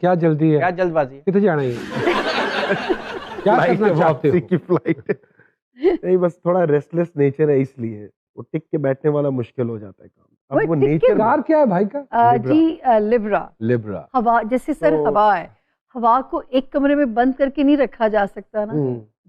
क्या जल्दी है, क्या जल्दबाजी है? कितने जाना है? क्या करना चाहते हो? की फ्लाइट नहीं, बस थोड़ा रेस्टलेस नेचर है, इसलिए वो टिक के बैठने वाला मुश्किल हो जाता है काम। अब वो टिक के नेचर कार क्या है भाई का? लिब्रा। लिब्रा। हवा, जैसे सर तो- हवा है, हवा को एक कमरे में बंद करके नहीं रखा जा सकता ना।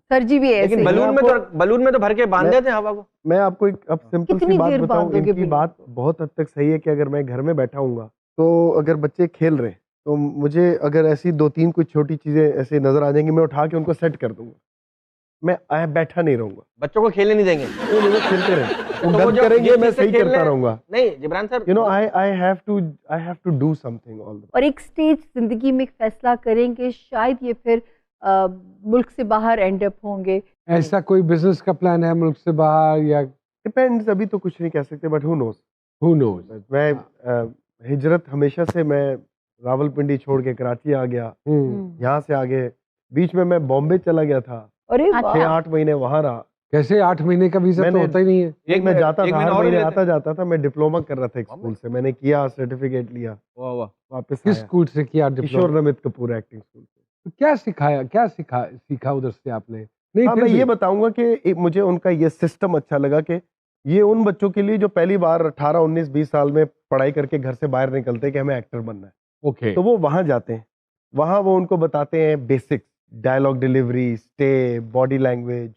सर जी भी ऐसे लेकिन ही। बलून में तो भर के बांध देते हैं हवा को। मैं आपको एक अब सिंपल सी कितनी बात देर बताऊं, बांधोगे इनकी बलून बात को? बहुत हद तक सही है कि अगर मैं घर में बैठा हूँगा तो अगर बच्चे खेल रहे हैं तो मुझे अगर ऐसी 2-3 कुछ छोटी चीजें ऐसे नजर आ जाएंगी, मैं उठा के उनको सेट कर दूंगा। मैं बैठा नहीं रहूंगा। बच्चों को खेलने नहीं देंगे। नहीं, वो खेलते रहे, तो वो वो गलत जो करेंगे, जिस मैं चीज़ से सही खेल करता रहे हैं- रहूंगा। नहीं Jibran sir, you know I have to do something all the. और एक स्टेज जिंदगी में एक फैसला करेंगे, शायद ये फिर मुल्क से बाहर एंड अप होंगे। ऐसा कोई बिजनेस का प्लान है मुल्क से बाहर या? डिपेंड्स, अभी तो कुछ नहीं कह सकते, but who knows. Who knows. मैं हिजरत हमेशा से, मैं रावलपिंडी छोड़ के कराची आ गया, यहाँ से आगे बीच में मैं बॉम्बे चला गया था, अरे 6-8 महीने वहां रहा। कैसे 8 महीने का वीजा तो मैंने- होता ही नहीं है। एक मैं जाता एक था, महीना हर और महीने ले आता जाता था। मैं डिप्लोमा कर रहा था एक स्कूल से, मैंने किया, सर्टिफिकेट लिया, वाह वाह। वापस किस आया। स्कूल से किया Kishore diploma? Namit Kapoor acting school से। तो क्या सिखाया, क्या सीखा उधर से आपने? नहीं हाँ, फिर मैं भी- ये बताऊंगा कि मुझे उनका ये सिस्टम अच्छा लगा कि ये उन बच्चों के लिए जो पहली बार 18, 19, 20 साल में पढ़ाई करके घर से बाहर निकलते हैं कि हमें एक्टर बनना है, ओके। तो वो वहां जाते हैं। वहां वो उनको बताते हैं basics, dialogue delivery, stay, body language,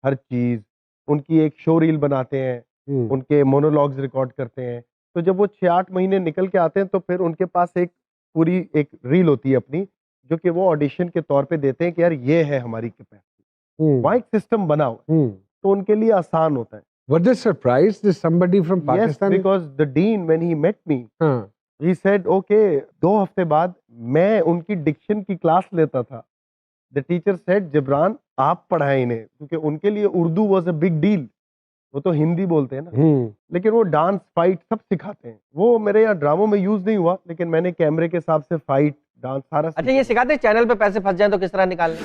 हर चीज। उनकी एक शो रील बनाते हैं, उनके मोनोलॉग्स रिकॉर्ड करते हैं। तो जब वो 6-8 महीने निकल के आते हैं तो फिर उनके पास एक पूरी एक रील होती है अपनी, जो कि वो ऑडिशन के तौर पे देते हैं कि यार ये है हमारी कैपेसिटी। वहाँ एक सिस्टम बना हुआ है, तो उनके लिए आसान होता है। Were they surprised that somebody from Yes, Pakistan? because the dean when he met me, हाँ, he said, okay, 2 हफ्ते बाद मैं उनकी डिक्शन की क्लास लेता था। The teacher said, जिब्रान आप पढ़ाएं इन्हें, क्योंकि उनके लिए Urdu was a big deal. वो तो हिंदी बोलते हैं ना, लेकिन वो डांस, फाइट सब सिखाते हैं। वो मेरे यहाँ ड्रामों में यूज नहीं हुआ, लेकिन मैंने कैमरे के हिसाब से फाइट, डांस सारा अच्छा, ये सिखाते हैं चैनल पे पैसे फंस जाए तो किस तरह निकालने?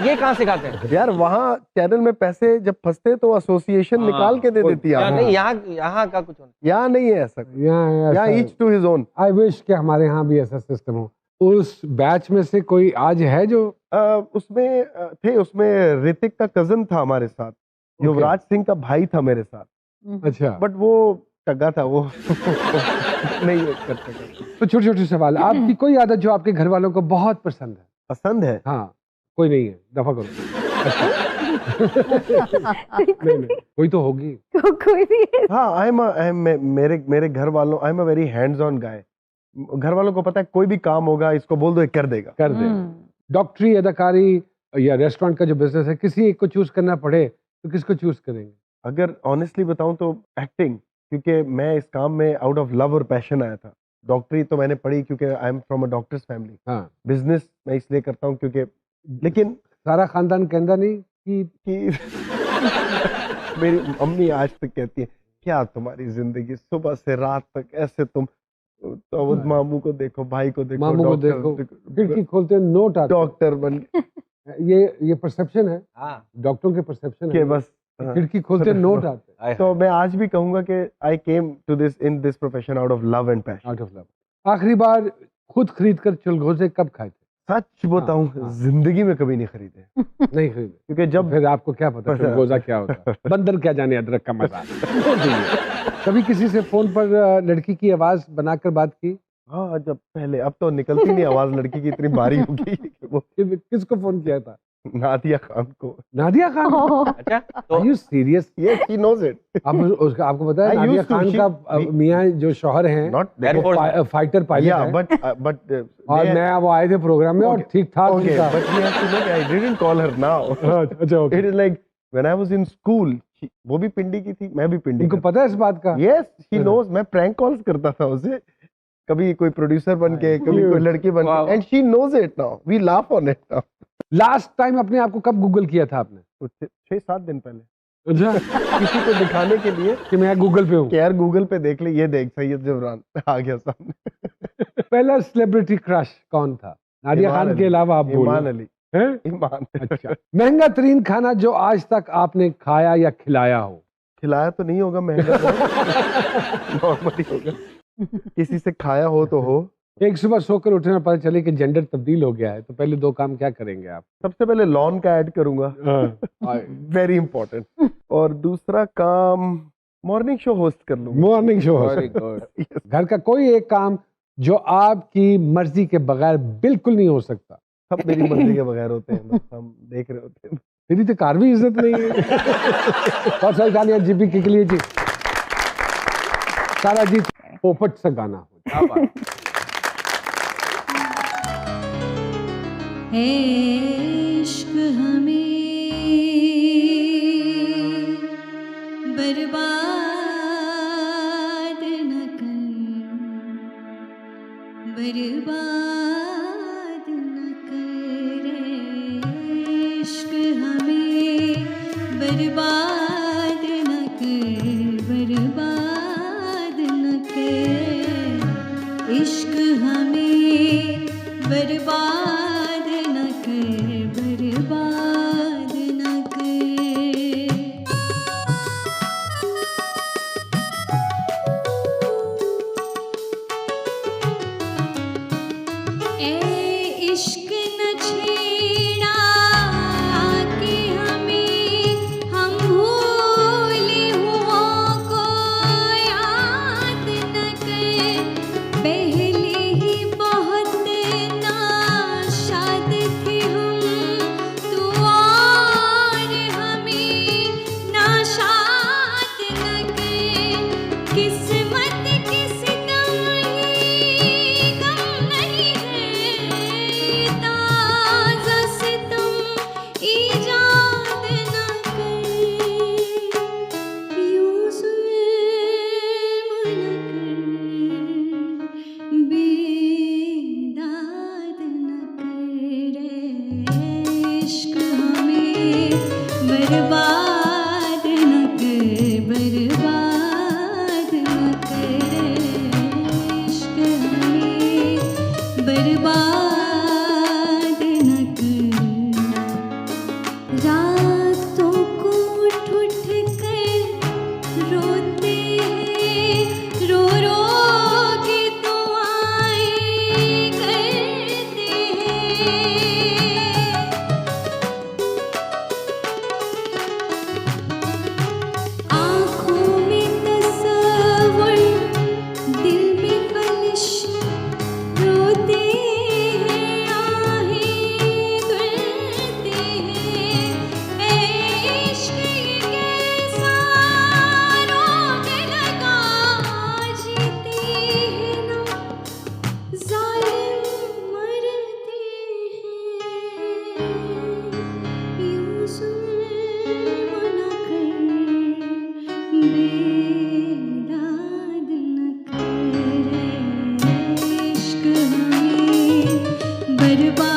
ये कहाँ सिखाते हैं? यार वहाँ चैनल में पैसे जब फंसते तो एसोसिएशन हाँ, निकाल के दे देती है। नहीं, यहाँ का कुछ होना। यहाँ नहीं है ऐसा। यहाँ each to his own. I wish कि हमारे यहाँ भी ऐसा सिस्टम हो। उस बैच में से कोई आज है जो उसमें थे, उसमें ऋतिक का कजन था हमारे साथ, युवराज सिंह का भाई था मेरे साथ। अच्छा, बट वो टग्गा था, वो नहीं करते। तो छोटे छोटे सवाल, आपकी कोई आदत जो आपके घर वालों को बहुत पसंद है? पसंद है? हाँ, कोई नहीं है, दफा करो। नहीं, कोई तो होगी। कोई भी। हाँ, मेरे घर वालों, I am a very hands on guy. घर वालों को पता है कोई भी काम होगा, इसको बोल दो, ये कर देगा। कर दे। डॉक्टरी, अदाकारी या रेस्टोरेंट का जो बिजनेस है, किसी एक को चूज करना पड़े तो किसको चूज करेंगे? अगर ऑनेस्टली बताऊं तो एक्टिंग, क्योंकि मैं इस काम में आउट ऑफ लव और पैशन आया था। डॉक्टरी तो मैंने पढ़ी क्योंकि I am from a doctor's family. हाँ, बिजनेस मैं इसलिए करता हूं क्योंकि, लेकिन सारा खानदान कहता नहीं कि मेरी अम्मी आज तक कहती है, क्या तुम्हारी जिंदगी सुबह से रात तक ऐसे, तुम तो मामू को देखो, भाई को देखो, मामू को देखो, खिड़की खोलते नोट आते, डॉक्टर बन ये परसेप्शन है। हाँ, डॉक्टरों के परसेप्शन के है, बस खिड़की खोलते नोट आते। तो मैं आज भी कहूंगा कि I came to this in this profession out of love and passion. Out of love. आखिरी बार खुद खरीद कर चुलगोजे कब खाए थे? सच बताऊं, हाँ। जिंदगी में कभी नहीं खरीदे, नहीं खरीदे, क्योंकि जब फिर आपको क्या पता चुलगोजा क्या होता है? बंदर क्या जाने अदरक का मजा। कभी किसी से फोन पर लड़की की आवाज बनाकर बात की? हाँ, जब पहले, अब तो निकलती नहीं आवाज लड़की की, इतनी बारी होगी। वो किसको फोन किया था? नादिया खान को। नादिया खान? अच्छा, तो Are you serious? Yes, she knows it. आपको पता है I Nadia used to, Khan she- का मियाँ जो शौहर हैं, Not Air Force. Fighter pilot yeah, है, but और मैं वो आए थे प्रोग्राम में और Okay. ठीक ठाक okay, उनका। but we have to know that I didn't call her now. अच्छा, okay। It is like when I was in school, वो भी पिंडी की थी, मैं भी पिंडी उनको का। पता है इस बात का? Yes, she knows. मैं प्रैंक कॉल्स करता था उसे, कभी कोई प्रोड्यूसर बन के, कभी कोई लड़की बन Wow. के, and she knows it now. We laugh on it now. Last time अपने आप को कब गूगल किया था आपने? तो 6-7 दिन पहले अच्छा, किसी को दिखाने के लिए कि मैं गूगल पे हूँ। कि यार गूगल पे देख ले, ये देख सैयद जबरान आ गया सामने। पहला सेलिब्रिटी क्रश कौन था? नादिया ईमान खान अली। के अलावा आप ईमान बोलो। अली। हैं? ईमान। अच्छा, महंगा तरीन खाना जो आज तक आपने खाया या खिलाया हो? खिलाया तो नहीं होगा, महंगा नॉर्मली होगा। किसी से खाया हो तो हो, एक सुबह सोकर उठने में पता चले कि जेंडर तब्दील हो गया है, तो पहले 2 काम क्या करेंगे आप? सबसे पहले लॉन का ऐड करूंगा, वेरी इंपॉर्टेंट। और दूसरा काम मॉर्निंग शो होस्ट कर लूंगा। Morning show very good. घर का कोई एक काम जो आपकी मर्जी के बगैर बिल्कुल नहीं हो सकता। सब मेरी मर्जी के बगैर होते हैं, बस हम देख रहे होते हैं। तेरी तो कार भी इज्जत नहीं है। बहुत सारी गालियां जीपी के लिए जी। सारा जी पोपट सा गाना हो। क्या बात। है इश्क हमें बर्बाद न कर, बर्बाद न कर, इश्क हमें बर्बाद न कर, बर्बाद न कर, इश्क हमें बर्बाद न कर, बर्बाद न कर। ए इश्क न छेड़ा के हमें, हम भूले हुओं को याद न कर, पहले ही बहुत नाशाद थे हम, तू और हमें नाशाद न कर, किस्मत की सितम ही गम नहीं है, ताज़ा सितम ईजाद न कर, यूं जुल्म न कर, बेदाद न कर, इश्क हमें बर्बाद न कर, बर्बाद न कर, इश्क हमें बर्बाद न कर। रातों को उठ उठ कर रोते हैं, रो रो के दुआएं करते हैं, आँखों में तसव्वुर, दिल में खलिश, रोते हैं, आहें धुलते हैं, ए इश्क ये कैसा रोग लगा, जीते हैं ना ज़ालिम मरते हैं, यूं जुल्म न कर, बेदाद न कर, इश्क हमें बर्बाद